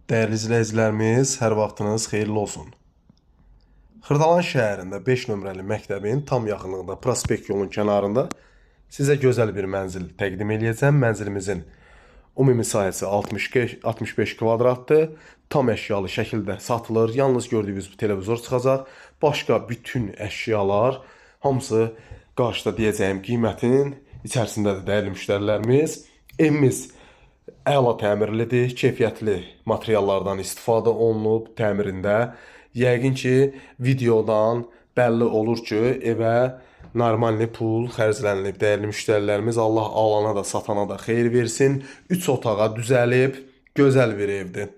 Değerli izləyicilərimiz, hər vaxtınız xeyirli olsun. Xırdalan şəhərində 5 nömrəli məktəbin tam yaxınlığında prospekt yolun kənarında sizə gözəl bir mənzil təqdim edəcəm. Mənzilimizin ümumi sahəsi 65 kvadratdır. Tam əşyalı şəkildə satılır. Yalnız gördüyünüz bu televizor çıxacaq. Başqa bütün əşyalar hamısı qarşıda deyəcəyim qiymətin içərisindədir dəyərli müştərilərimiz. Evimiz əla təmirlidir, keyfiyyətli materiallardan istifadə olunub təmirində. Yəqin ki, videodan bəlli olur ki, evə normalni pul xərclənilib. Dəyərli müştərilərimiz, Allah alana da, satana da xeyir versin. 3 otağa düzəlib, gözəl bir evdir.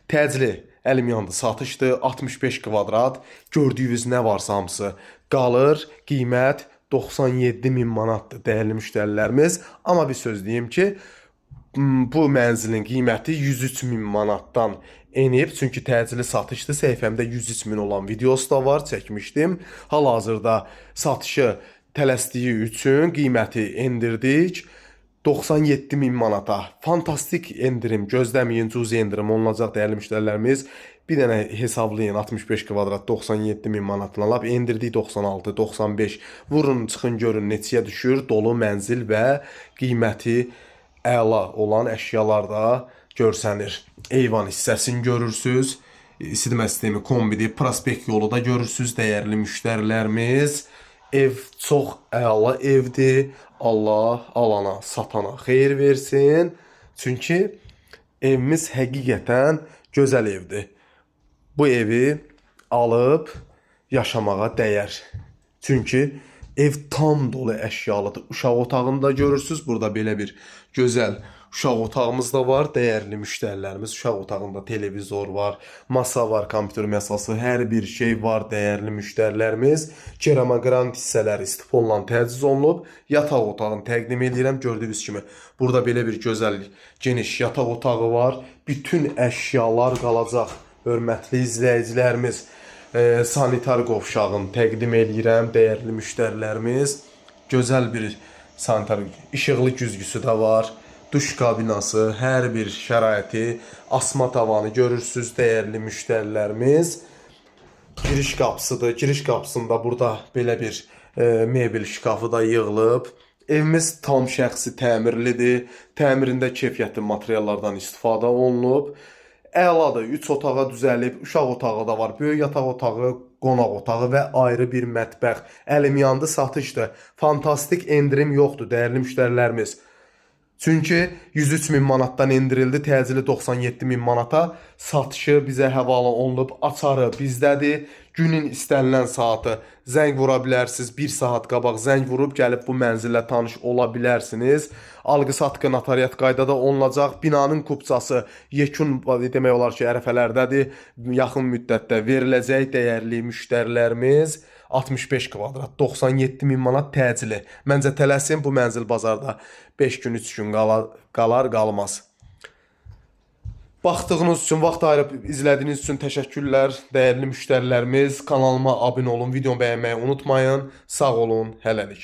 Təcili, əlim yandı, satışdır, 65 kvadrat. Gördüyünüz nə varsa hamısı qalır, qiymət 97 min manatdır dəyərli müştərilərimiz. Amma bir söz deyim ki, bu mənzilin qiyməti 103 min manatdan enib. Çünki təcili satışdır. Səhifəmdə 103 min olan videosu da var, çəkmişdim. Hal-hazırda satışı tələsdiyi üçün qiyməti endirdik. 97 min manata. Fantastik endirim gözləməyin, cüzi endirim olunacaq dəyərli müştərilərimiz. Bir dənə hesablayın, 65 kvadrat 97 min manatına lap endirdik 96, 95. Vurun, çıxın, görün neçəyə düşür. Dolu mənzil və qiyməti əla olan əşyalarda görsənir. Eyvan hissəsini görürsünüz. İsitmə sistemi kombidir. Prospekt yolu da görürsünüz dəyərli müştərilərimiz. Ev çox əla evdir. Allah alana, satana xeyir versin. Çünki evimiz həqiqətən gözəl evdir. Bu evi alıb yaşamağa dəyər. Çünki ev tam dolu əşyalıdır. Uşaq otağında görürsünüz. Burada belə bir gözəl uşaq otağımız da var. Dəyərli müştərilərimiz, uşaq otağında televizor var, masa var, kompüter masası, hər bir şey var dəyərli müştərilərimiz. Keramaqrant hissələri istifolla təchiz olunub. Yataq otağını təqdim edirəm. Gördüyünüz kimi burada belə bir gözəl, geniş yataq otağı var. Bütün əşyalar qalacaq. Hörmətli izləyicilərimiz, sanitar qovşağını təqdim edirəm dəyərli müştərilərimiz. Gözəl bir sanitar işıqlı güzgüsü də var. Duş kabinası, hər bir şəraiti, asma tavanı görürsünüz dəyərli müştərilərimiz. Giriş qapısıdır. Giriş qapısında burada belə bir mebel şkafı da yığılıb. Evimiz tam şəxsi təmirlidir. Təmirində keyfiyyətli materiallardan istifadə olunub. Əladır, 3 otağa düzəlib, uşaq otağı da var, böyük yataq otağı, qonaq otağı və ayrı bir mətbəx. Əlim yandı, satışdır. Fantastik endirim yoxdur dəyərli müştərilərimiz. Çünki 103 min manatdan endirildi, təcili 97 min manata. Satışı bizə həvalə olunub, açarı bizdədir. Günün istənilən saatı zəng vura bilərsiniz. 1 saat qabaq zəng vurub gəlib bu mənzillə tanış ola bilərsiniz. Alqı-satqı notariat qaydada olunacaq. Binanın kupçası yekun demək olar ki, ərəfələrdədir. Yaxın müddətdə veriləcək dəyərli müştərilərimiz. 65 kvadrat, 97 min manat təcili. Məncə tələsin, bu mənzil bazarda 5 gün, 3 gün qalar, qalmaz. Baxdığınız üçün, vaxt ayırıb izlədiyiniz üçün təşəkkürlər dəyərli müştərilərimiz. Kanalıma abunə olun, videomu bəyənməyi unutmayın. Sağ olun, hələlik.